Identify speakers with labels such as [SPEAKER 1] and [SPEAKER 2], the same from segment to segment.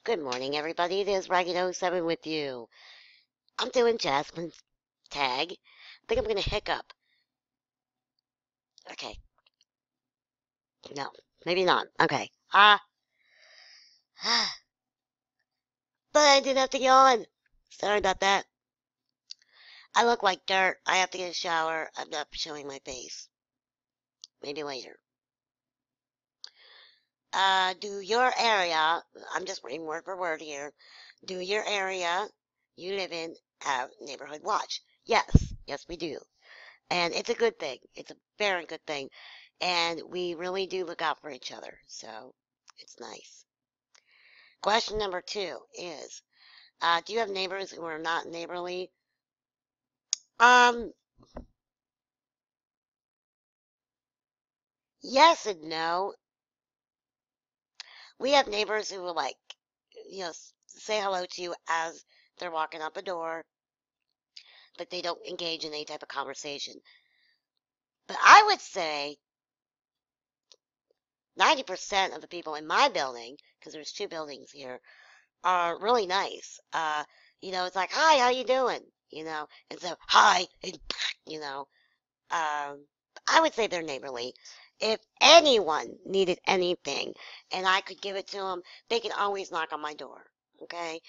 [SPEAKER 1] Good morning, everybody. It is Ragged07 with you. I'm doing Jasmine's tag. I think I'm going to hiccup. Okay. No, maybe not. Okay. But I didn't have to yawn. Sorry about that. I look like dirt. I have to get a shower. I'm not showing my face. Maybe later. Do your area, I'm just reading word for word here. Do your area you live in have neighborhood watch? Yes. Yes, we do. And it's a good thing. It's a very good thing. And we really do look out for each other. So it's nice. Question number 2 is, do you have neighbors who are not neighborly? Um, yes and no. We have neighbors who will say hello to you as they're walking up a door, but they don't engage in any type of conversation. But I would say 90% of the people in my building, because there's 2 buildings here, are really nice. It's like, hi, how you doing? And so, hi, and, you know, um, I would say they're neighborly. If anyone needed anything and I could give it to them, they can always knock on my door, okay?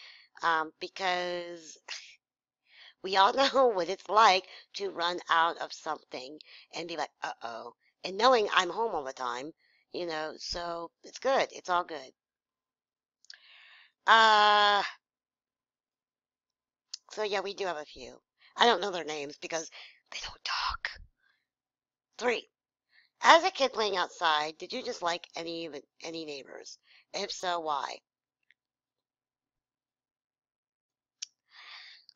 [SPEAKER 1] Because we all know what it's like to run out of something and be like, uh-oh. And knowing I'm home all the time, so it's good. It's all good. Uh, So yeah, we do have a few. I don't know their names because they don't talk. 3. As a kid playing outside, did you just like any neighbors? If so, why?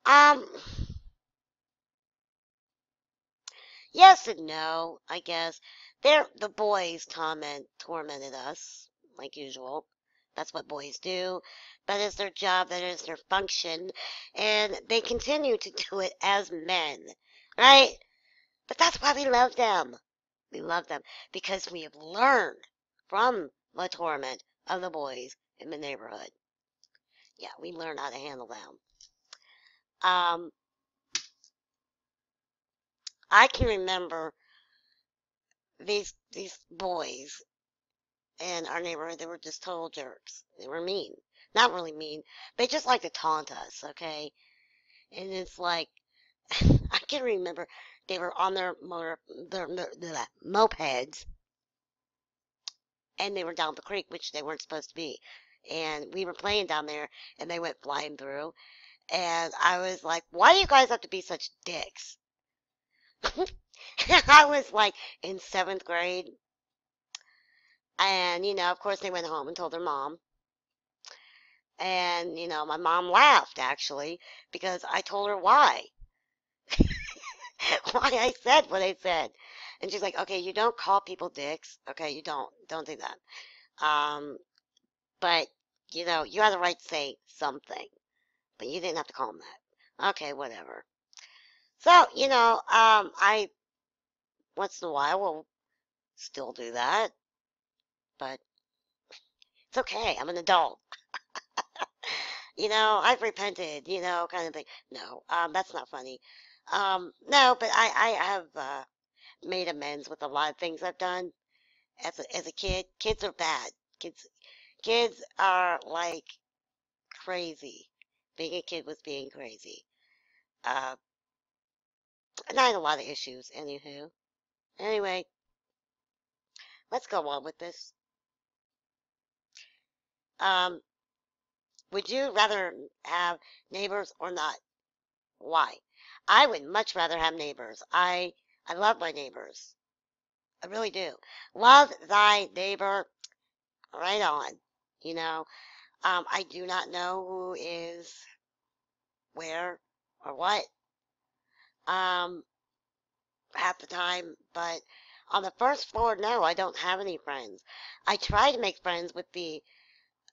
[SPEAKER 1] Um, yes and no, I guess. The boys tormented us, like usual. That's what boys do. That is their job, that is their function, and they continue to do it as men, right? But that's why we love them. We love them because we have learned from the torment of the boys in the neighborhood. Yeah, we learn how to handle them. Um, I can remember these boys in our neighborhood. They were just total jerks. They were mean, not really mean. They just like to taunt us, okay? And it's like I can remember they were on their mopeds and they were down the creek, which they weren't supposed to be. And we were playing down there, and they went flying through. And I was like, why do you guys have to be such dicks? I was like in 7th grade. And, of course, they went home and told their mom. And, my mom laughed actually because I told her why. Why I said what I said. And she's like, okay, you don't call people dicks. Okay, you don't. Don't do that. Um, but, you have the right to say something. But you didn't have to call them that. Okay, whatever. So, I once in a while will still do that, but it's okay. I'm an adult. I've repented, kind of thing. No, that's not funny. No, but I have made amends with a lot of things I've done as a kid. Kids are bad. Kids are like crazy. Being a kid was being crazy. Uh, and I had a lot of issues, anywho. Anyway, let's go on with this. Um, would you rather have neighbors or not? Why? I would much rather have neighbors. I love my neighbors. I really do. Love thy neighbor. Right on. You know, I do not know who is where or what um, half the time, but on the first floor, no, I don't have any friends. I try to make friends with the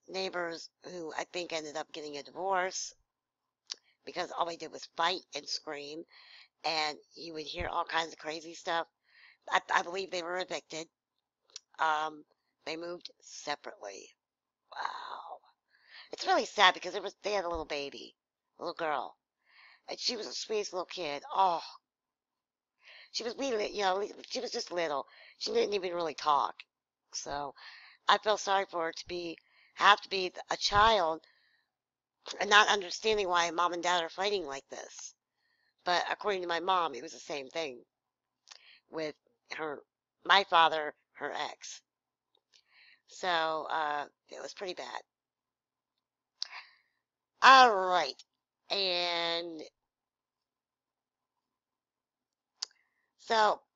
[SPEAKER 1] neighbors who I think ended up getting a divorce because all they did was fight and scream, and you would hear all kinds of crazy stuff. I believe they were evicted. Um, they moved separately. Wow. It's really sad because they had a little baby, a little girl, and she was the sweetest little kid. Oh, she was she was just little. She didn't even really talk. So I feel sorry for her to be have to be a child and not understanding why mom and dad are fighting like this. But according to my mom, it was the same thing with her, my father, her ex. So it was pretty bad. All right, and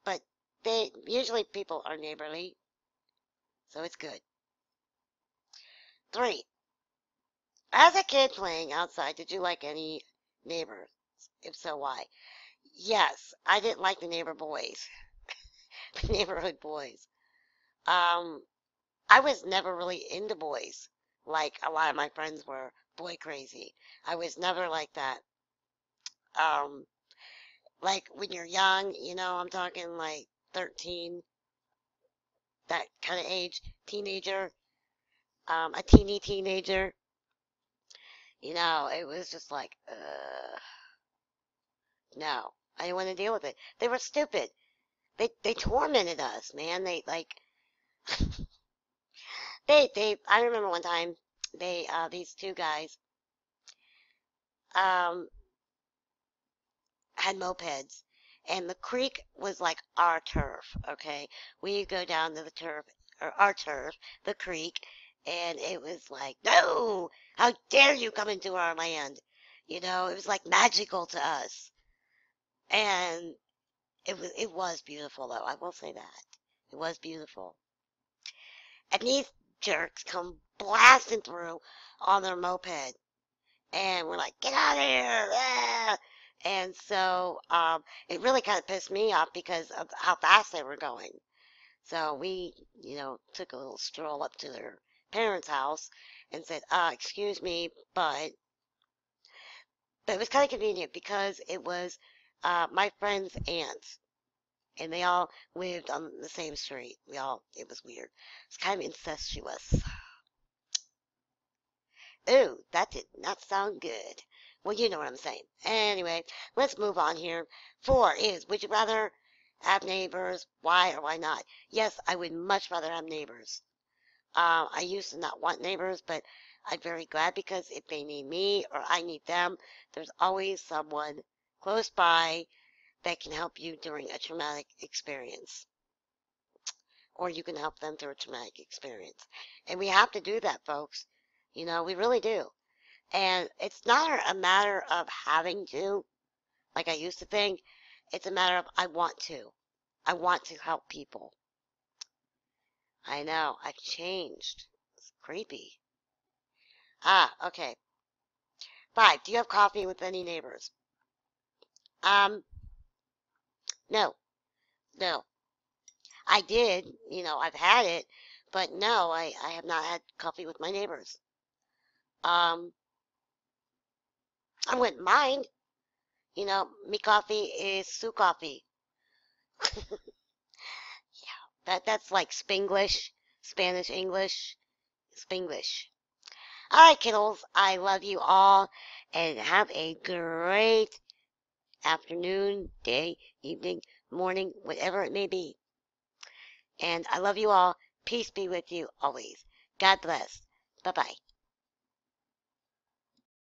[SPEAKER 1] but they usually people are neighborly, so it's good. Three, as a kid playing outside, did you like any neighbors? If so, why? Yes, I didn't like the neighbor boys, the neighborhood boys. Um, I was never really into boys like a lot of my friends were boy crazy. I was never like that. Um, like when you're young, I'm talking like 13, that kind of age, teenager, a teeny teenager. It was just like, no, I didn't want to deal with it. They were stupid. They tormented us, man. They like I remember one time these two guys um had mopeds, and the creek was like our turf, okay? We go down to the turf, or our turf, the creek, and it was like, no, how dare you come into our land? It was like magical to us. And it was beautiful though, I will say that. It was beautiful. And these jerks come blasting through on their moped, and we're like, get out of here! Ah! And so it really kind of pissed me off because of how fast they were going. So we, took a little stroll up to their parents' house and said, excuse me, but it was kind of convenient because it was my friend's aunts, and they all lived on the same street. It was weird. It's kind of incestuous. Ooh, that did not sound good. Well, you know what I'm saying. Anyway, let's move on here. Four is, would you rather have neighbors? Why or why not? Yes, I would much rather have neighbors. I used to not want neighbors, but I'm very glad because if they need me or I need them, there's always someone close by that can help you during a traumatic experience, or you can help them through a traumatic experience. And we have to do that, folks. We really do. And it's not a matter of having to, like I used to think. It's a matter of I want to. I want to help people. I know, I've changed. It's creepy. Okay. Five, do you have coffee with any neighbors? Um, no, no. I did, I've had it, but no, I have not had coffee with my neighbors. Um, I wouldn't mind. Me coffee is su coffee. That's like Spanglish, Spanish English, Spanglish. All right, kiddos, I love you all, and have a great afternoon, day, evening, morning, whatever it may be. And I love you all. Peace be with you always. God bless. Bye bye.